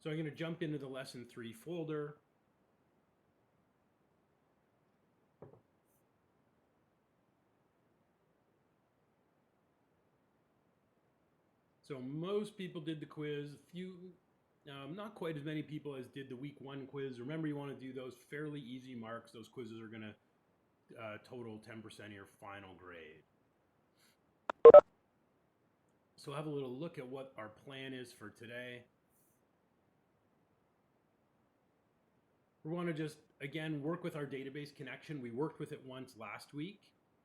So I'm going to jump into the lesson 3 folder. So most people did the quiz. Not quite as many people as did the week 1 quiz. Remember, you want to do those fairly easy marks. Those quizzes are going to total 10% of your final grade. So have a little look at what our plan is for today. We want to just, again, work with our database connection. We worked with it once last week.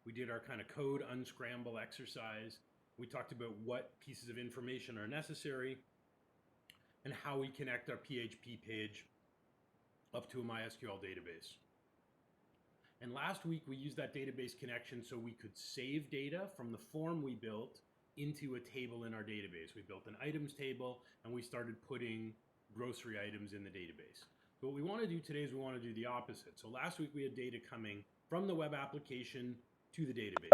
We did our kind of code unscramble exercise. We talked about what pieces of information are necessary and how we connect our PHP page up to a MySQL database. And last week we used that database connection so we could save data from the form we built into a table in our database. We built an items table and we started putting grocery items in the database. So what we want to do today is we want to do the opposite. So last week we had data coming from the web application to the database.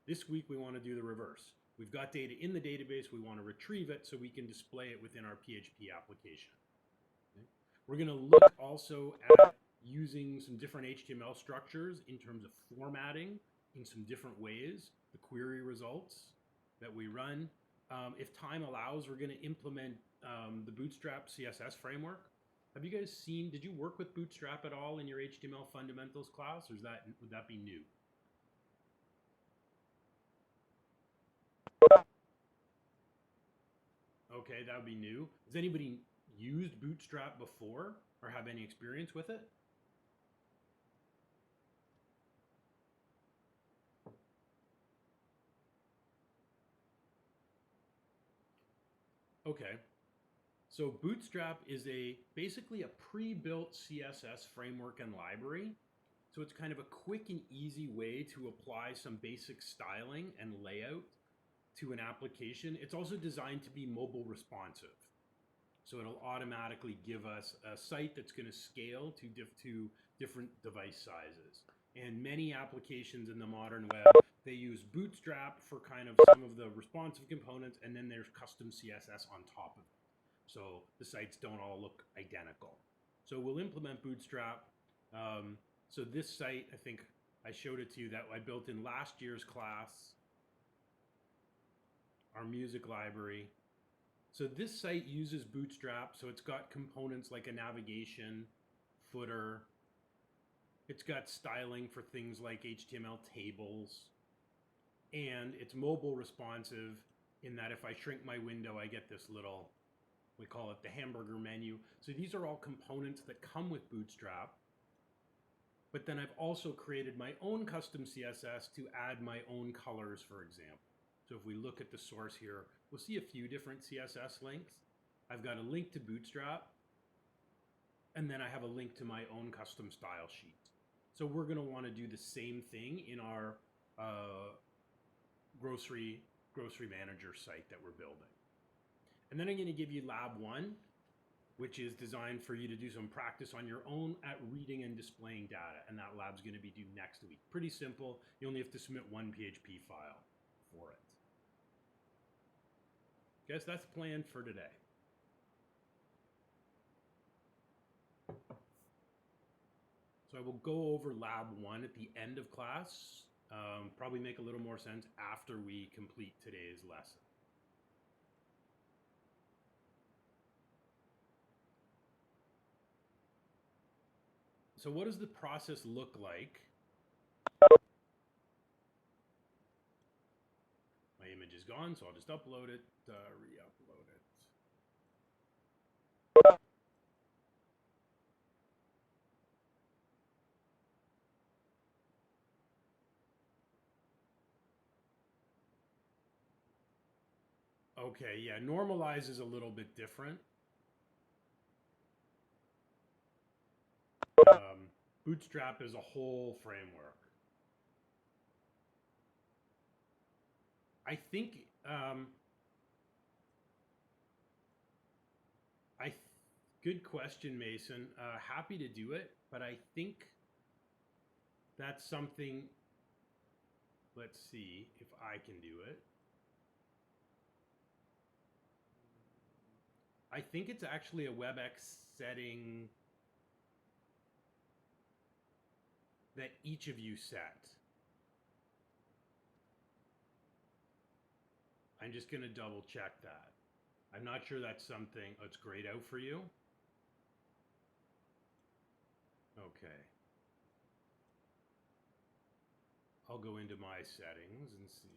This week we want to do the reverse. We've got data in the database, we want to retrieve it so we can display it within our PHP application. Okay. We're going to look also at using some different HTML structures in terms of formatting in some different ways, the query results that we run. If time allows, we're going to implement the Bootstrap CSS framework. Have you guys seen, did you work with Bootstrap at all in your HTML fundamentals class, or would that be new? Okay, that would be new. Has anybody used Bootstrap before or have any experience with it? Okay. So Bootstrap is basically a pre-built CSS framework and library. So it's kind of a quick and easy way to apply some basic styling and layout to an application. It's also designed to be mobile responsive. So it'll automatically give us a site that's going to scale to different device sizes. And many applications in the modern web, they use Bootstrap for kind of some of the responsive components, and then there's custom CSS on top of it. So the sites don't all look identical. So we'll implement Bootstrap. So this site, I think I showed it to you that I built in last year's class, our music library. So this site uses Bootstrap, so it's got components like a navigation, footer. It's got styling for things like HTML tables. And it's mobile responsive in that if I shrink my window, I get this little, we call it the hamburger menu. So these are all components that come with Bootstrap. But then I've also created my own custom CSS to add my own colors, for example. So if we look at the source here, we'll see a few different CSS links. I've got a link to Bootstrap, and then I have a link to my own custom style sheet. So we're going to want to do the same thing in our grocery manager site that we're building. And then I'm going to give you lab 1, which is designed for you to do some practice on your own at reading and displaying data. And that lab's going to be due next week. Pretty simple. You only have to submit one PHP file for it. Guess that's the plan for today. So I will go over lab 1 at the end of class. Probably make a little more sense after we complete today's lesson. So what does the process look like? My image is gone, so I'll just upload it, re-upload it. Okay, yeah, normalize is a little bit different. Bootstrap is a whole framework. I think good question, Mason. Happy to do it, but I think that's something. Let's see if I can do it. I think it's actually a WebEx setting that each of you set. I'm just going to double check that. I'm not sure that's something. Oh, it's grayed out for you. Okay. I'll go into my settings and see.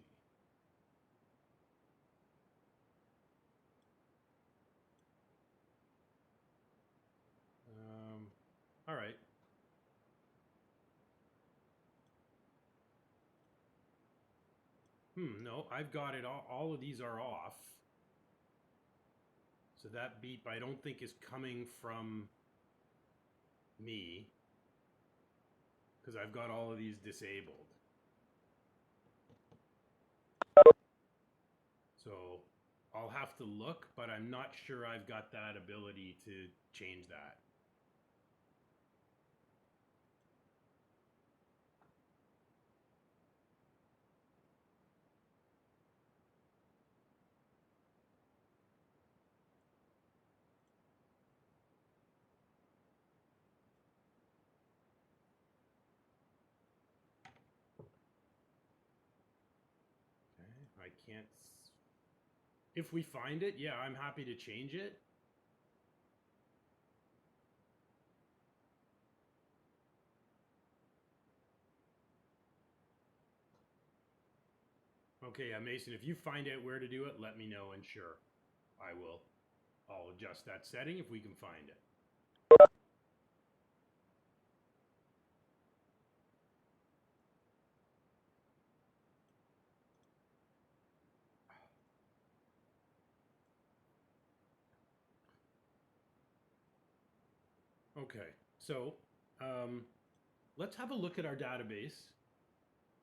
All right. No, I've got it all of these are off. So that beep I don't think is coming from me, because I've got all of these disabled. So I'll have to look, but I'm not sure I've got that ability to change that. Okay, I can't. If we find it, yeah, I'm happy to change it. Okay, Mason, if you find out where to do it, let me know, and sure, I'll adjust that setting if we can find it. Okay, so let's have a look at our database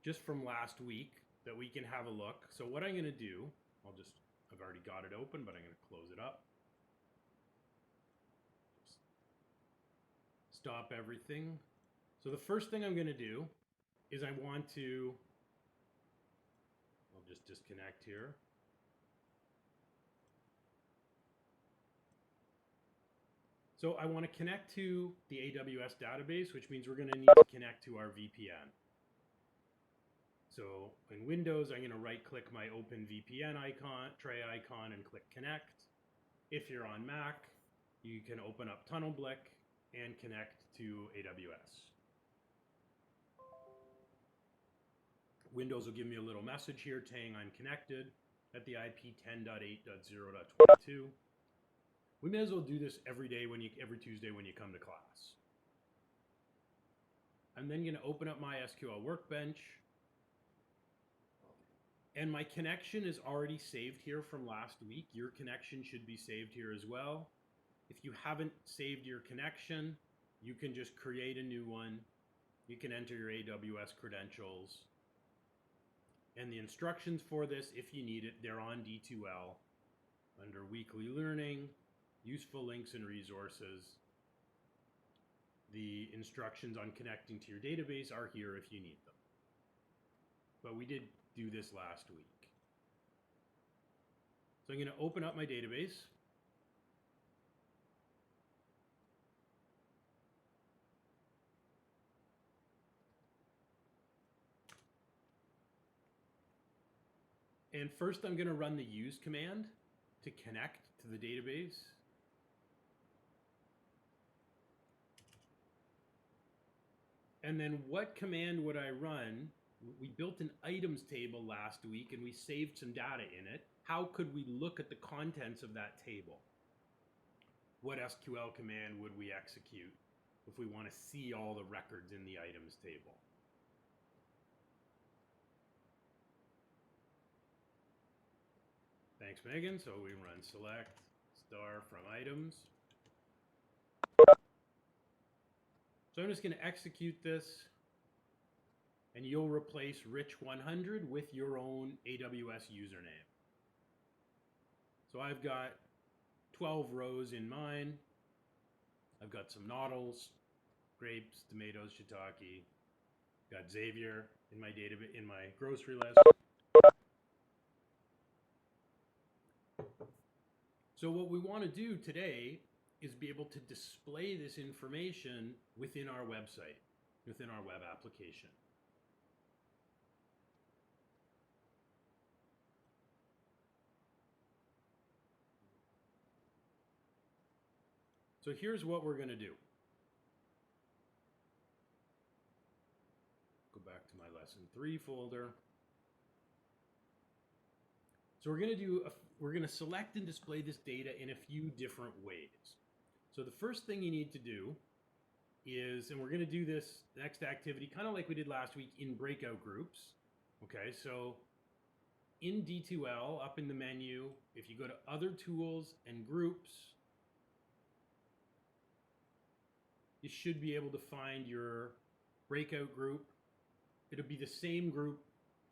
just from last week that we can have a look. So what I'm going to do, I've already got it open, but I'm going to close it up. Just stop everything. So the first thing I'm going to do is I'll just disconnect here. So I want to connect to the AWS database, which means we're going to need to connect to our VPN. So in Windows, I'm going to right click my open VPN icon, tray icon, and click connect. If you're on Mac, you can open up TunnelBlick and connect to AWS. Windows will give me a little message here saying I'm connected at the IP 10.8.0.22. We may as well do this every Tuesday when you come to class. I'm then going to open up my Sql Workbench. And my connection is already saved here from last week. Your connection should be saved here as well. If you haven't saved your connection, you can just create a new one. You can enter your AWS credentials. And the instructions for this, if you need it, they're on D2L under weekly learning, useful links and resources. The instructions on connecting to your database are here if you need them. But we did do this last week. So I'm going to open up my database. And first I'm going to run the use command to connect to the database. And then what command would I run? We built an items table last week and we saved some data in it. How could we look at the contents of that table? What SQL command would we execute if we want to see all the records in the items table? Thanks, Megan. So we run select star from items. So I'm just going to execute this, and you'll replace rich100 with your own AWS username. So I've got 12 rows in mine. I've got some noddles, grapes, tomatoes, shiitake. Got Xavier in my database, in my grocery list. So what we want to do today is be able to display this information within our website, within our web application. So here's what we're going to do. Go back to my lesson 3 folder. So we're going to select and display this data in a few different ways. So the first thing you need to do is, and we're going to do this next activity kind of like we did last week in breakout groups. Okay, so in D2L, up in the menu, if you go to Other Tools and Groups, you should be able to find your breakout group. It'll be the same group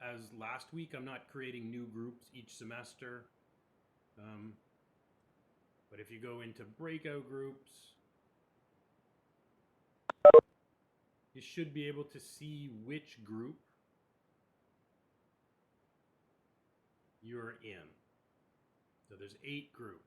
as last week. I'm not creating new groups each semester. But if you go into breakout groups, you should be able to see which group you're in. So there's 8 groups.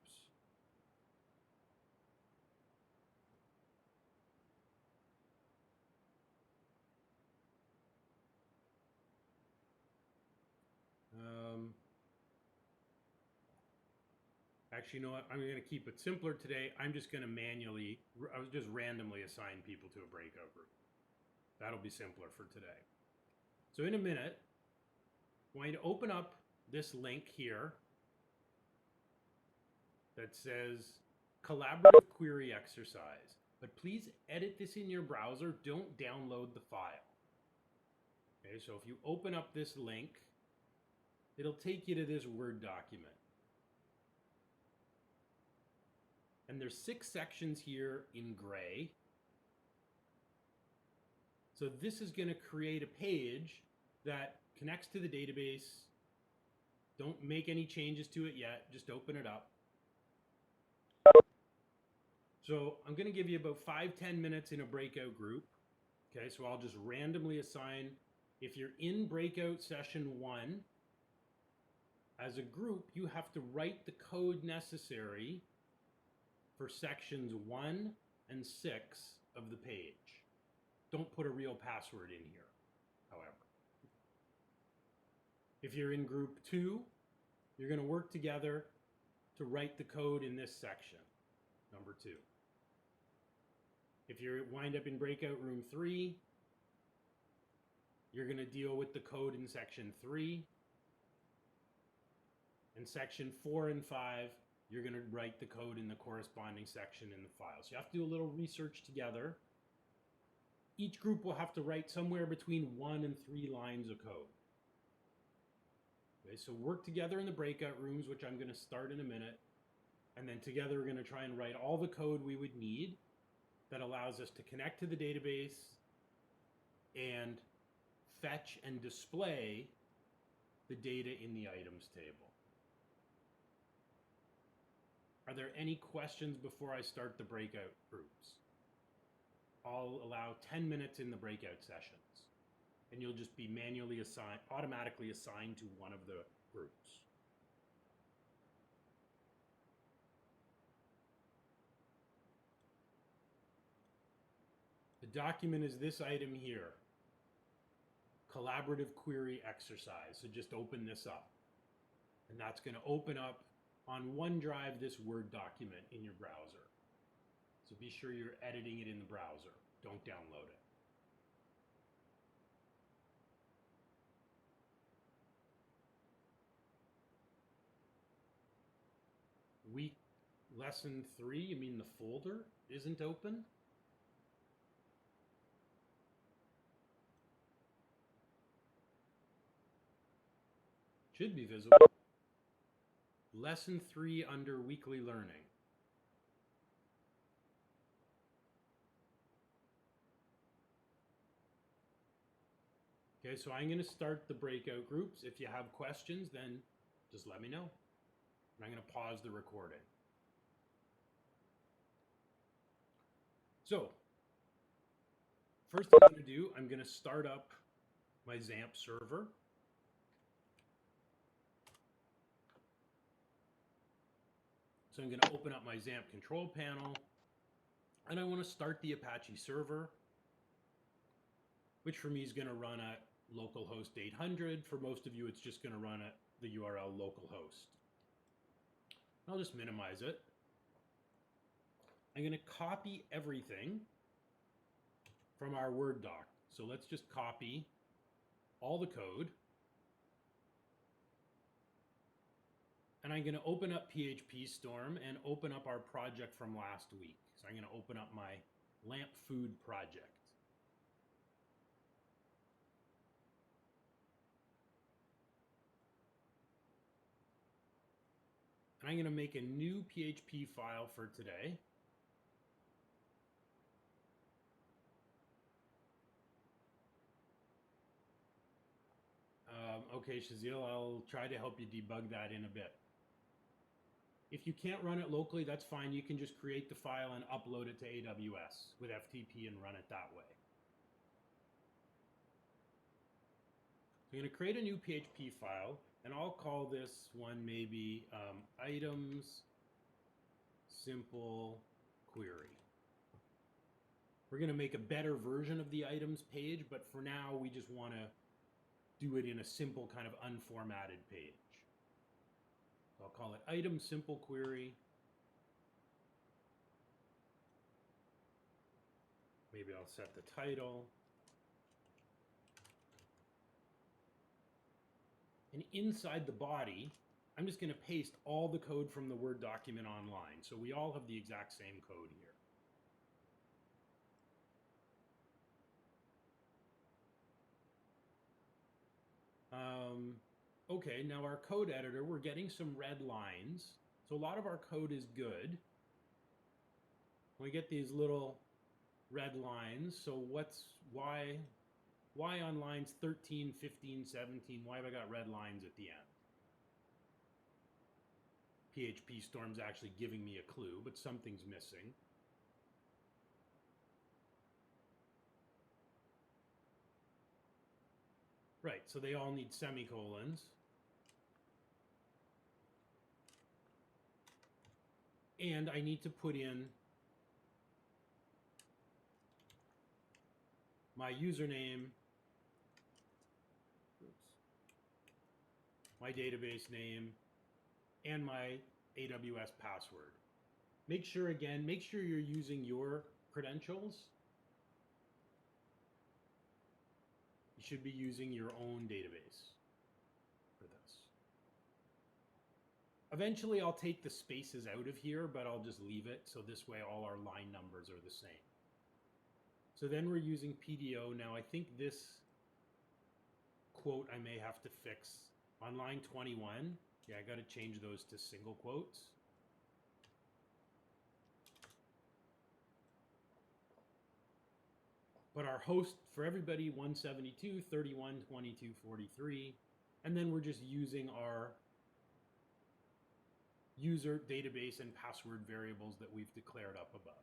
Actually, you know what? I'm going to keep it simpler today. I'm just going to just randomly assign people to a breakout group. That'll be simpler for today. So in a minute, I'm going to open up this link here that says Collaborative Query Exercise. But please edit this in your browser. Don't download the file. Okay, so if you open up this link, it'll take you to this Word document. And there's 6 sections here in gray. So this is going to create a page that connects to the database. Don't make any changes to it yet. Just open it up. So I'm going to give you about 5-10 minutes in a breakout group. Okay, so I'll just randomly assign. If you're in breakout session 1, as a group, you have to write the code necessary for sections 1 and 6 of the page. Don't put a real password in here, however. If you're in group 2, you're going to work together to write the code in this section, number 2. If you wind up in breakout room 3, you're going to deal with the code in section 3. And section 4 and 5, you're going to write the code in the corresponding section in the file. So you have to do a little research together. Each group will have to write somewhere between 1 and 3 lines of code. Okay, so work together in the breakout rooms, which I'm going to start in a minute. And then together we're going to try and write all the code we would need that allows us to connect to the database and fetch and display the data in the items table. Are there any questions before I start the breakout groups? I'll allow 10 minutes in the breakout sessions, and you'll just be automatically assigned to one of the groups. The document is this item here, Collaborative Query Exercise. So just open this up, and that's going to open up on OneDrive this Word document in your browser. So be sure you're editing it in the browser. Don't download it. Week lesson 3, you mean the folder isn't open? Should be visible. Lesson 3 under weekly learning. Okay, so I'm going to start the breakout groups. If you have questions, then just let me know. And I'm going to pause the recording. So, first thing I'm going to do, I'm going to start up my XAMPP server. So I'm going to open up my XAMPP control panel, and I want to start the Apache server, which for me is going to run at localhost 800. For most of you, it's just going to run at the URL localhost. I'll just minimize it. I'm going to copy everything from our Word doc. So let's just copy all the code. And I'm going to open up Phpstorm and open up our project from last week. So I'm going to open up my lamp food project. And I'm going to make a new PHP file for today. Okay, Shazil, I'll try to help you debug that in a bit. If you can't run it locally, that's fine. You can just create the file and upload it to AWS with FTP and run it that way. I'm going to create a new PHP file, and I'll call this one maybe items simple query. We're going to make a better version of the items page, but for now we just want to do it in a simple kind of unformatted page. So I'll call it item simple query. Maybe I'll set the title. And inside the body, I'm just going to paste all the code from the Word document online. So we all have the exact same code here. Okay, now our code editor, we're getting some red lines. So a lot of our code is good. We get these little red lines. So why on lines 13, 15, 17, why have I got red lines at the end? Phpstorm's actually giving me a clue, but something's missing. Right, so they all need semicolons. And I need to put in my username, my database name, and my AWS password. Make sure you're using your credentials. You should be using your own database for this. Eventually, I'll take the spaces out of here, but I'll just leave it. So this way, all our line numbers are the same. So then we're using PDO. Now, I think this quote I may have to fix. On line 21, yeah, I got to change those to single quotes. But our host for everybody, 172, 31, 22, 43. And then we're just using our user, database, and password variables that we've declared up above.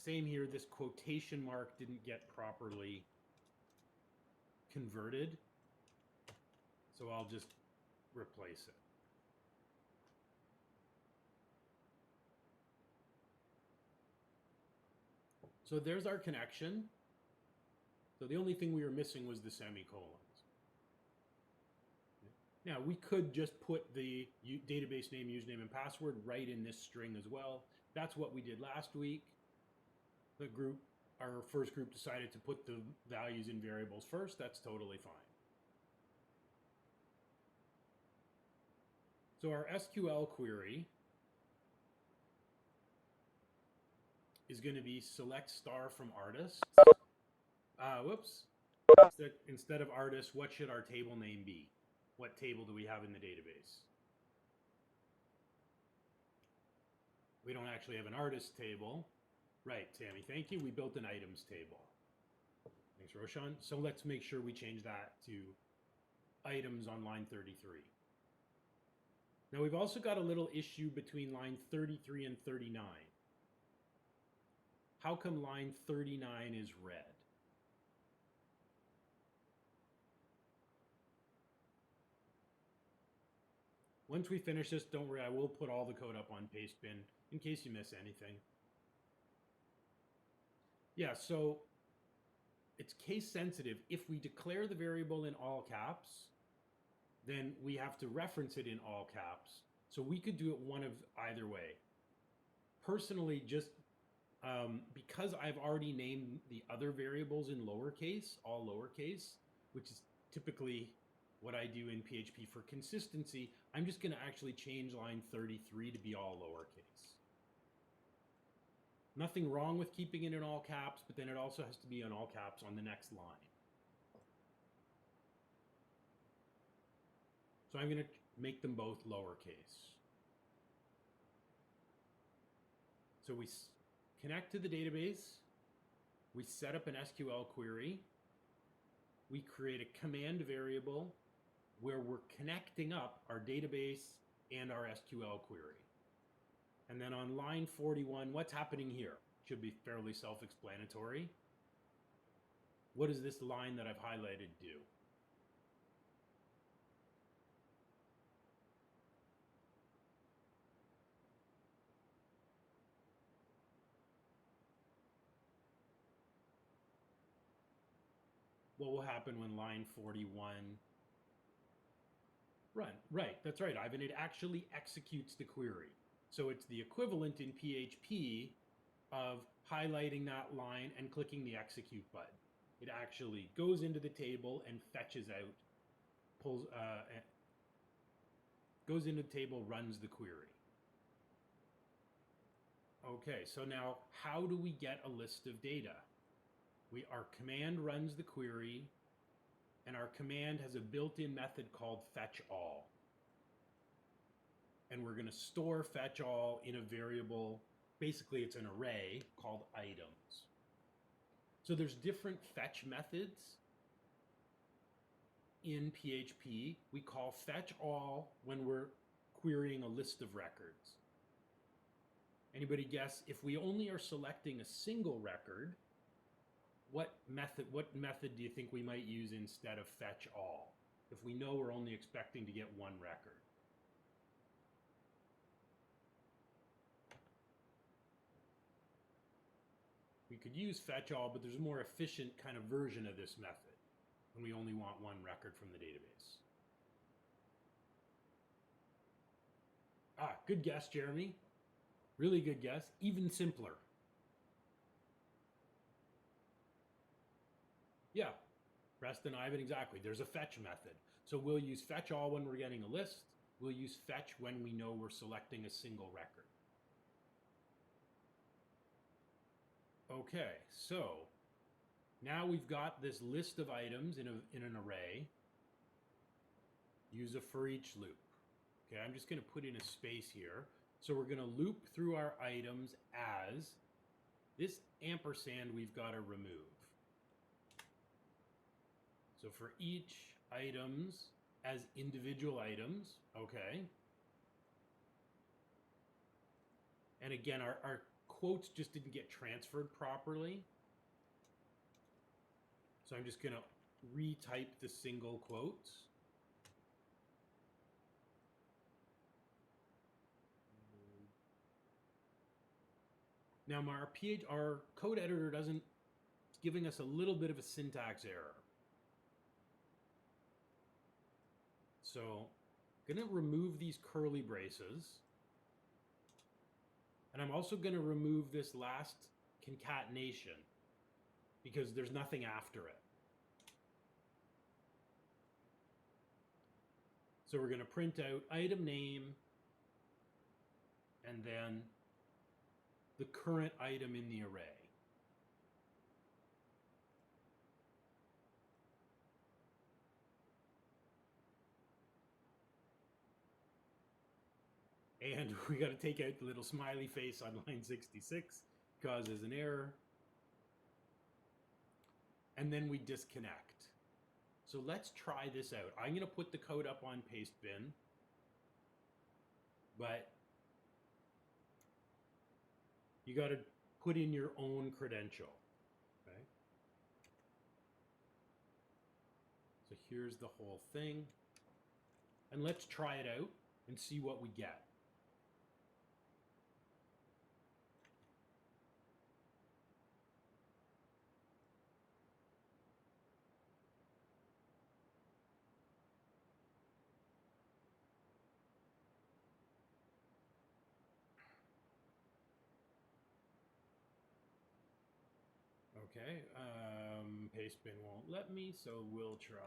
Same here, this quotation mark didn't get properly converted, so I'll just replace it. So there's our connection. So the only thing we were missing was the semicolons. Now we could just put the database name, username, and password right in this string as well. That's what we did last week. Our first group decided to put the values in variables first. That's totally fine. So our SQL query is going to be select star from artist. Whoops. Instead of artist, what should our table name be? What table do we have in the database? We don't actually have an artist table. Right, Tammy, thank you. We built an items table. Thanks, Roshan. So let's make sure we change that to items on line 33. Now we've also got a little issue between line 33 and 39. How come line 39 is red? Once we finish this, don't worry, I will put all the code up on Pastebin in case you miss anything. Yeah, so it's case sensitive. If we declare the variable in all caps, then we have to reference it in all caps. So we could do it one of either way. Personally, just because I've already named the other variables in lowercase, all lowercase, which is typically what I do in PHP for consistency, I'm just going to actually change line 33 to be all lowercase. Nothing wrong with keeping it in all caps, but then it also has to be in all caps on the next line. So I'm going to make them both lowercase. So we connect to the database, we set up an SQL query, we create a command variable where we're connecting up our database and our SQL query. And then on line 41, what's happening here? Should be fairly self-explanatory. What does this line that I've highlighted do? What will happen when line 41 run? Right, that's right, Ivan. It actually executes the query. So it's the equivalent in PHP of highlighting that line and clicking the execute button. It actually goes into the table and fetches out, goes into the table, runs the query. Okay, so now how do we get a list of data? Our command runs the query, and our command has a built-in method called fetchAll. And we're going to store fetchAll in a variable, basically it's an array called items. So there's different fetch methods in PHP. We call fetchAll when we're querying a list of records. Anybody guess, if we only are selecting a single record, what method do you think we might use instead of fetchAll if we know we're only expecting to get one record? We could use fetchAll, but there's a more efficient kind of version of this method when we only want one record from the database. Ah, good guess, Jeremy. Really good guess. Even simpler. Yeah, Preston, Ivan, exactly. There's a fetch method. So we'll use fetchAll when we're getting a list. We'll use fetch when we know we're selecting a single record. Okay, so now we've got this list of items in an array. Use a for each loop. Okay, I'm just going to put in a space here. So we're going to loop through our items as this ampersand we've got to remove. So for each items as individual items, okay. And again, our quotes just didn't get transferred properly. So I'm just going to retype the single quotes. Now our code editor it's giving us a little bit of a syntax error. So I'm going to remove these curly braces. And I'm also going to remove this last concatenation because there's nothing after it. So we're going to print out item name and then the current item in the array. And we got to take out the little smiley face on line 66, causes an error. And then we disconnect. So let's try this out. I'm going to put the code up on Pastebin, but you got to put in your own credential. Okay. So here's the whole thing. And let's try it out. and see what we get. Okay, Pastebin won't let me, so we'll try.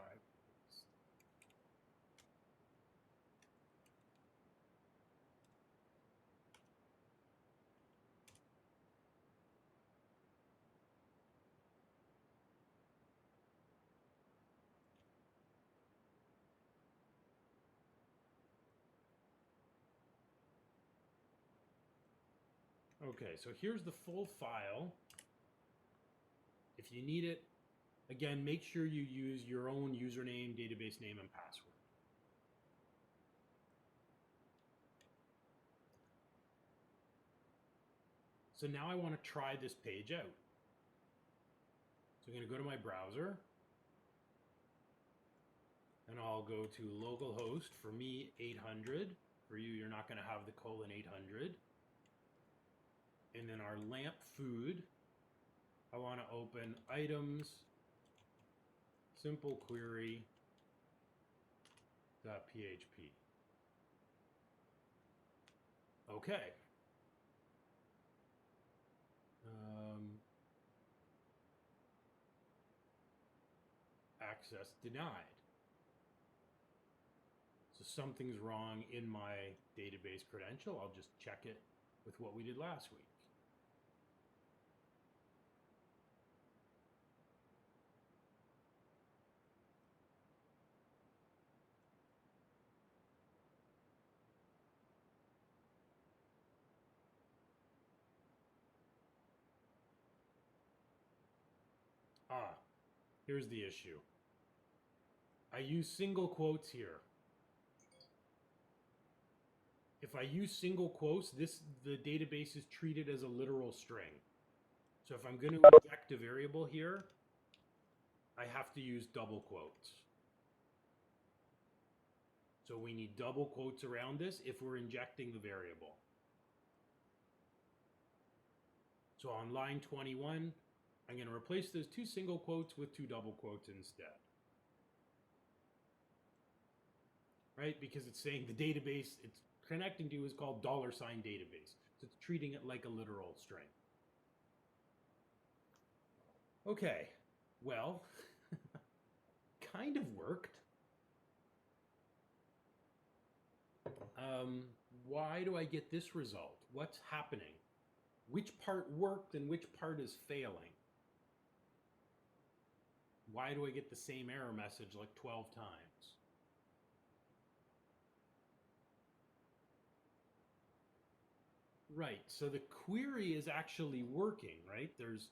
Okay, so here's the full file. If you need it, again, make sure you use your own username, database name, and password. So now I want to try this page out. So I'm going to go to my browser, and I'll go to localhost. For me, 800. For you, you're not going to have the :800. And then our lamp food, I want to open items, Sql Query .php. Okay. Access denied. So something's wrong in my database credential. I'll just check it with what we did last week. Here's the issue. I use single quotes here. If I use single quotes, the database is treated as a literal string. So if I'm going to inject a variable here, I have to use double quotes. So we need double quotes around this if we're injecting the variable. So on line 21, I'm going to replace those two single quotes with two double quotes instead. Right? Because it's saying the database it's connecting to is called $database. So it's treating it like a literal string. Okay, well, kind of worked. Why do I get this result? What's happening? Which part worked and which part is failing? Why do I get the same error message like 12 times? Right, so the query is actually working, right? There's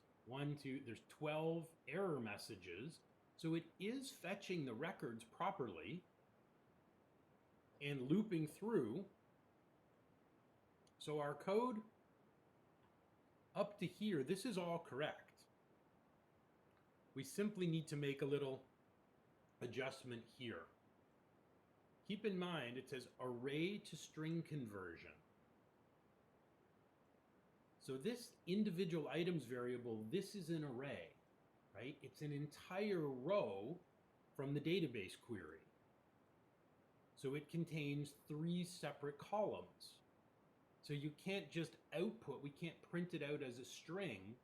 12 error messages. So it is fetching the records properly and looping through. So our code up to here, this is all correct. We simply need to make a little adjustment here. Keep in mind, it says array to string conversion. So this individual items variable, this is an array, right? It's an entire row from the database query. So it contains 3 separate columns. So you can't just output, we can't print it out as a string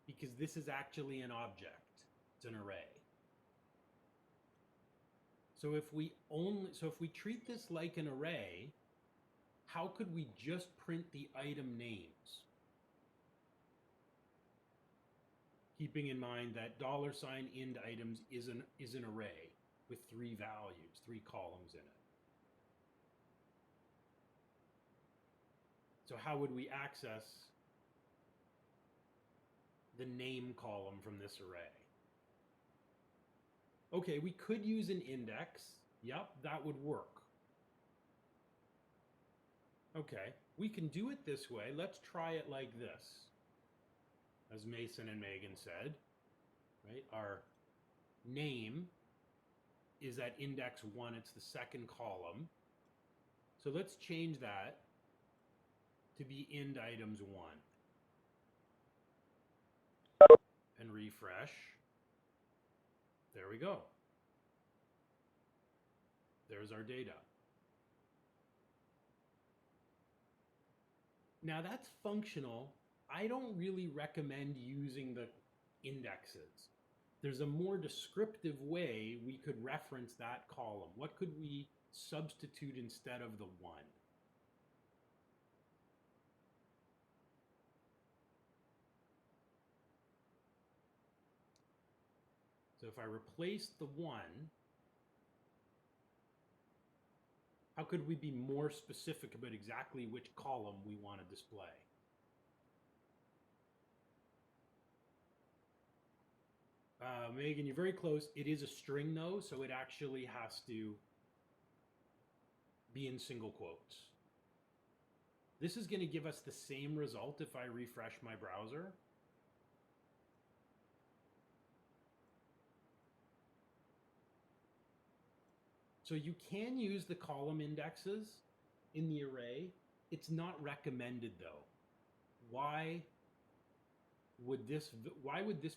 because this is actually an object. It's an array. So if we treat this like an array, how could we just print the item names? Keeping in mind that $end items is an array with 3 values, 3 columns in it. So how would we access the name column from this array? Okay, we could use an index. Yep, that would work. Okay, we can do it this way. Let's try it like this. As Mason and Megan said, right? Our name is at index 1. It's the second column. So let's change that to be end items 1. And refresh. There we go. There's our data. Now that's functional. I don't really recommend using the indexes. There's a more descriptive way we could reference that column. What could we substitute instead of the 1? So if I replace the 1, how could we be more specific about exactly which column we want to display? Megan, you're very close. It is a string though, so it actually has to be in single quotes. This is going to give us the same result if I refresh my browser. So you can use the column indexes in the array. It's not recommended though. Why would this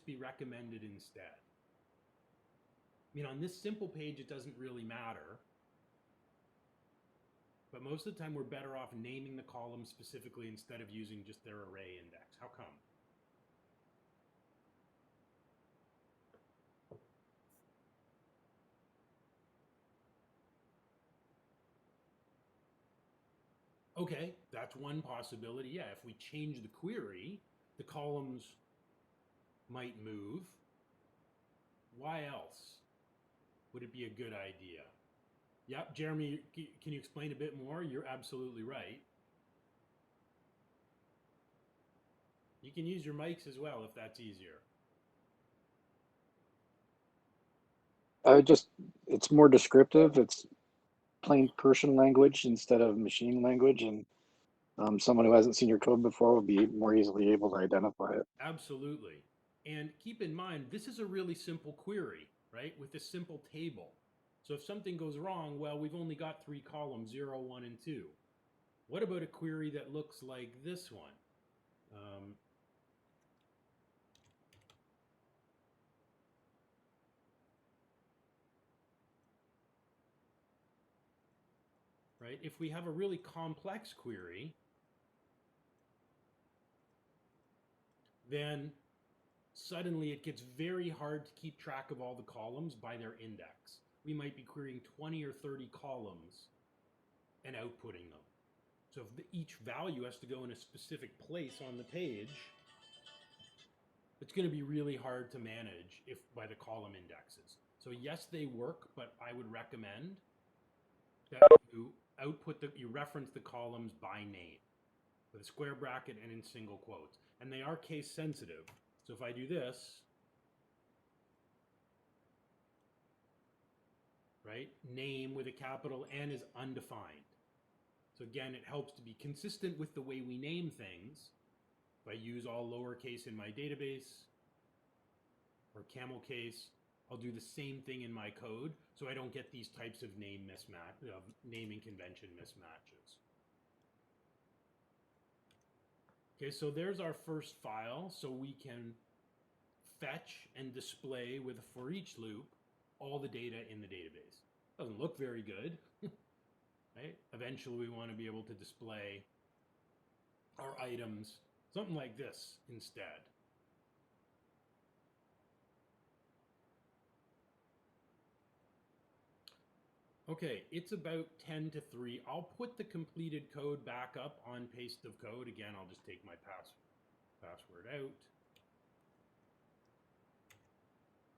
be recommended instead? I mean, on this simple page, it doesn't really matter. But most of the time, we're better off naming the column specifically instead of using just their array index. How come? Okay, that's one possibility. Yeah, if we change the query, the columns might move. Why else would it be a good idea? Yep, Jeremy, can you explain a bit more? You're absolutely right. You can use your mics as well if that's easier. It's more descriptive. It's plain person language instead of machine language, and someone who hasn't seen your code before will be more easily able to identify it. Absolutely. And keep in mind, this is a really simple query, right? With a simple table. So if something goes wrong, well, we've only got 3 columns, 0, 1, and 2. What about a query that looks like this one? Right? If we have a really complex query, then suddenly it gets very hard to keep track of all the columns by their index. We might be querying 20 or 30 columns and outputting them. So if each value has to go in a specific place on the page, it's going to be really hard to manage if by the column indexes. So yes, they work, but I would recommend that you reference the columns by name with a square bracket and in single quotes. And they are case sensitive. So if I do this, right, name with a capital N is undefined. So again, it helps to be consistent with the way we name things. If I use all lowercase in my database or camel case, I'll do the same thing in my code so I don't get these types of naming convention mismatches. Okay, so there's our first file. So we can fetch and display with a for each loop all the data in the database. Doesn't look very good, right? Eventually we want to be able to display our items, something like this instead. Okay, it's about 10 to 3. I'll put the completed code back up on paste of code. Again, I'll just take my password out.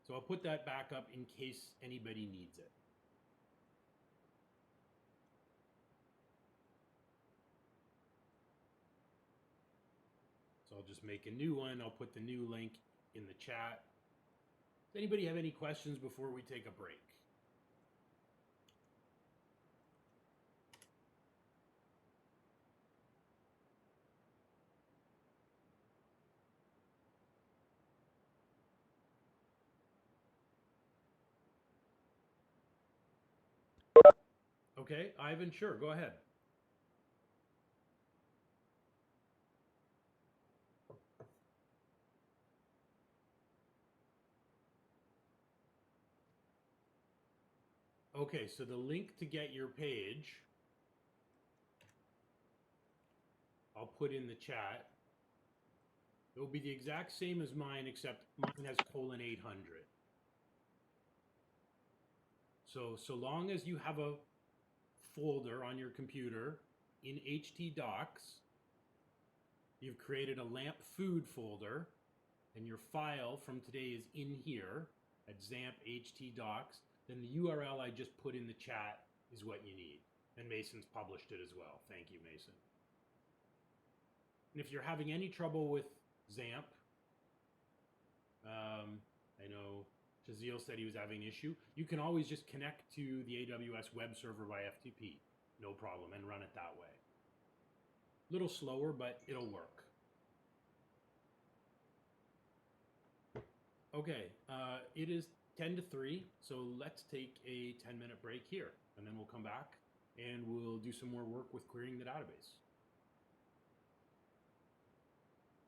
So I'll put that back up in case anybody needs it. So I'll just make a new one. I'll put the new link in the chat. Does anybody have any questions before we take a break? Okay, Ivan, sure, go ahead. Okay, so the link to get your page, I'll put in the chat. It will be the exact same as mine, except mine has :800. So long as you have a folder on your computer in htdocs, you've created a lamp food folder, and your file from today is in here at XAMPP htdocs, then the URL I just put in the chat is what you need. And Mason's published it as well. Thank you, Mason. And if you're having any trouble with XAMPP, I know Shaziel said he was having an issue. You can always just connect to the AWS web server by FTP, no problem, and run it that way. A little slower, but it'll work. Okay, it is 10 to 3, so let's take a 10-minute break here, and then we'll come back and we'll do some more work with querying the database.